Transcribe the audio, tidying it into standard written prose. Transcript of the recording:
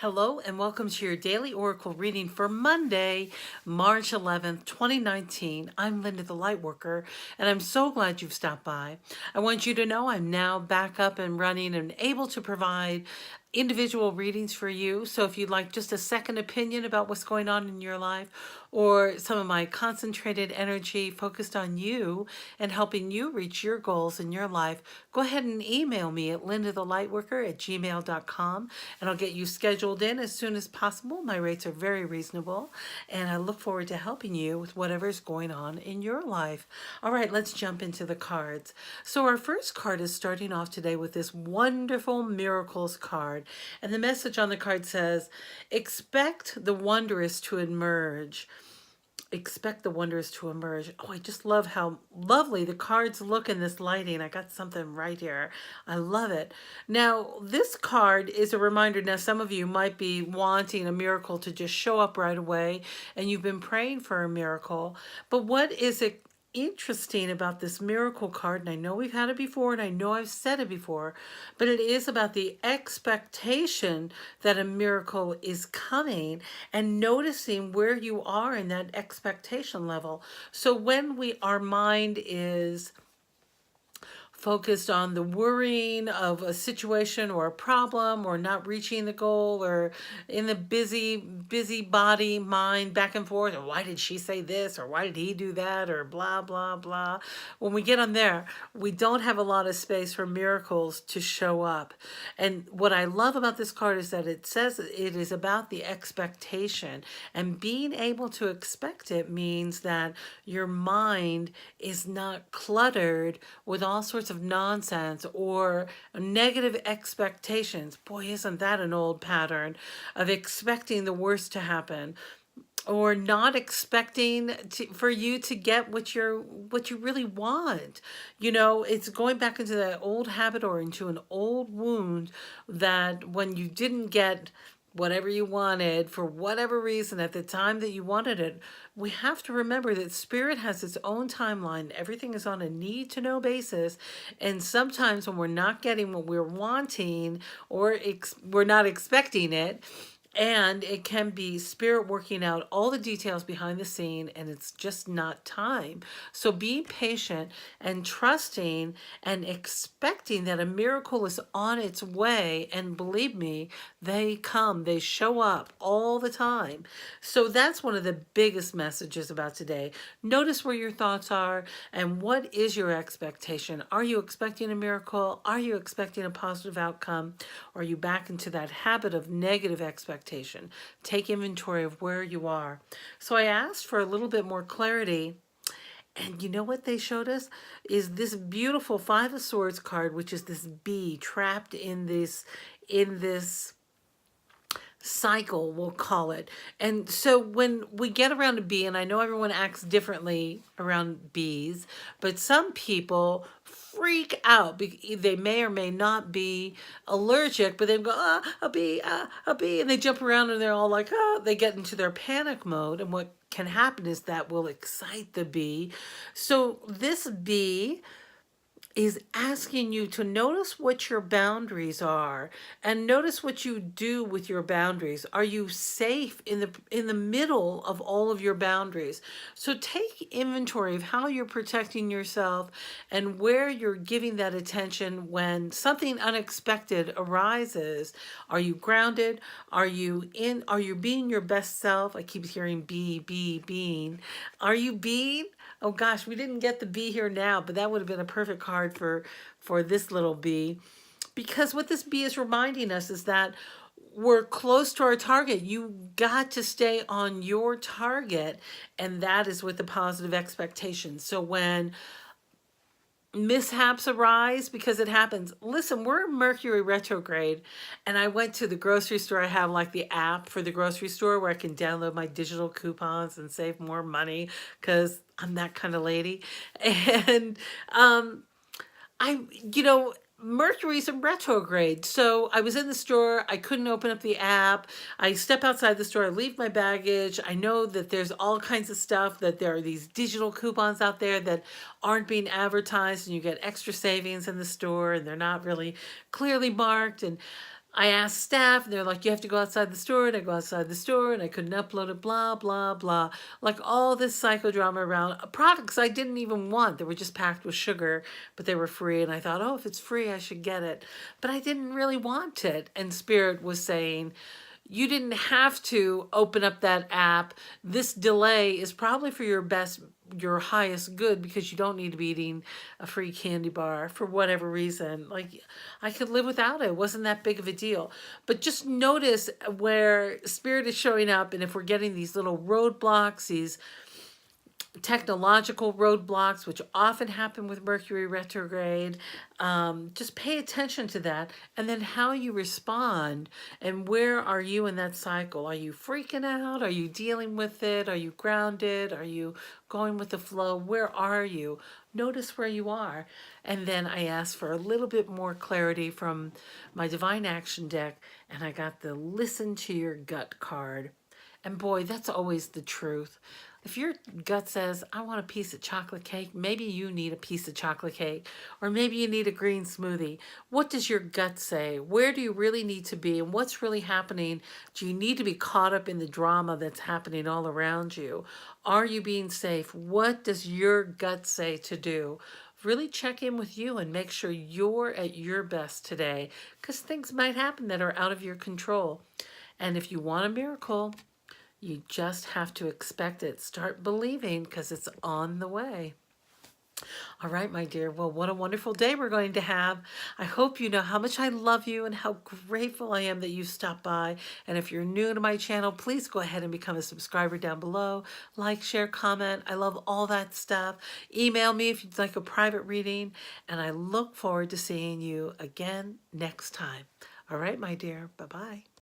Hello and welcome to your daily oracle reading for Monday, March 11th, 2019. I'm Linda the Lightworker, and I'm so glad you've stopped by. I want you to know I'm now back up and running and able to provide individual readings for you. So if you'd like just a second opinion about what's going on in your life, or some of my concentrated energy focused on you and helping you reach your goals in your life, go ahead and email me at lindathelightworker@gmail.com and I'll get you scheduled in as soon as possible. My rates are very reasonable and I look forward to helping you with whatever's going on in your life. All right, let's jump into the cards. So our first card is starting off today with this wonderful miracles card. And the message on the card says, expect the wondrous to emerge. Expect the wonders to emerge. Oh, I just love how lovely the cards look in this lighting. I got something right here. I love it. Now, this card is a reminder. Now, some of you might be wanting a miracle to just show up right away, and you've been praying for a miracle. But what is it interesting about this miracle card, and I know we've had it before and I know I've said it before, but it is about the expectation that a miracle is coming and noticing where you are in that expectation level. So when our mind is focused on the worrying of a situation or a problem or not reaching the goal, or in the busy body mind back and forth, or why did she say this, or why did he do that, or blah blah blah, when we get on there, we don't have a lot of space for miracles to show up. And what I love about this card is that it says it is about the expectation, and being able to expect it means that your mind is not cluttered with all sorts of nonsense or negative expectations. Boy, isn't that an old pattern of expecting the worst to happen, or not expecting for you to get what you really want. You know, it's going back into that old habit or into an old wound, that when you didn't get whatever you wanted for whatever reason at the time that you wanted it, we have to remember that spirit has its own timeline. Everything is on a need to know basis. And sometimes when we're not getting what we're wanting, or we're not expecting it, and it can be spirit working out all the details behind the scene, and it's just not time. So be patient and trusting and expecting that a miracle is on its way. And believe me, they come, they show up all the time. So that's one of the biggest messages about today. Notice where your thoughts are and what is your expectation. Are you expecting a miracle? Are you expecting a positive outcome? Or are you back into that habit of negative expectation? Take inventory of where you are. So I asked for a little bit more clarity, and you know what they showed us is this beautiful Five of Swords card, which is this bee trapped in this cycle, we'll call it. And so when we get around a bee, and I know everyone acts differently around bees, but some people freak out. They may or may not be allergic, but they go, a bee, a bee, and they jump around and they're all like, they get into their panic mode. And what can happen is that will excite the bee. So this bee is asking you to notice what your boundaries are, and notice what you do with your boundaries. Are you safe in the middle of all of your boundaries? So take inventory of how you're protecting yourself and where you're giving that attention when something unexpected arises. Are you grounded? Are you being your best self? I keep hearing being. Are you being? Oh gosh, we didn't get the bee here now, but that would have been a perfect card for this little bee. Because what this bee is reminding us is that we're close to our target. You got to stay on your target, and that is with the positive expectations. So when mishaps arise, because it happens. Listen, we're in Mercury retrograde, and I went to the grocery store. I have like the app for the grocery store where I can download my digital coupons and save more money because I'm that kind of lady. And Mercury's in retrograde. So I was in the store. I couldn't open up the app. I step outside the store. I leave my baggage. I know that there's all kinds of stuff, that there are these digital coupons out there that aren't being advertised, and you get extra savings in the store, and they're not really clearly marked. And I asked staff, and they're like, you have to go outside the store, and I go outside the store, and I couldn't upload it, blah, blah, blah. Like all this psychodrama around products I didn't even want. They were just packed with sugar, but they were free, and I thought, oh, if it's free, I should get it. But I didn't really want it. And Spirit was saying, you didn't have to open up that app. This delay is probably for your highest good, because you don't need to be eating a free candy bar for whatever reason. Like, I could live without it. It wasn't that big of a deal. But just notice where Spirit is showing up, and if we're getting these little roadblocks, these technological roadblocks, which often happen with Mercury retrograde. Just pay attention to that, and then how you respond, and where are you in that cycle? Are you freaking out? Are you dealing with it? Are you grounded? Are you going with the flow? Where are you? Notice where you are. And then I asked for a little bit more clarity from my Divine Action deck, and I got the Listen to Your Gut card. And boy, that's always the truth. If your gut says, I want a piece of chocolate cake, maybe you need a piece of chocolate cake, or maybe you need a green smoothie. What does your gut say? Where do you really need to be, and what's really happening? Do you need to be caught up in the drama that's happening all around you? Are you being safe? What does your gut say to do? Really check in with you and make sure you're at your best today, because things might happen that are out of your control. And if you want a miracle, you just have to expect it. Start believing, because it's on the way. All right, my dear. Well, what a wonderful day we're going to have. I hope you know how much I love you and how grateful I am that you stopped by. And if you're new to my channel, please go ahead and become a subscriber down below. Like, share, comment. I love all that stuff. Email me if you'd like a private reading. And I look forward to seeing you again next time. All right, my dear. Bye-bye.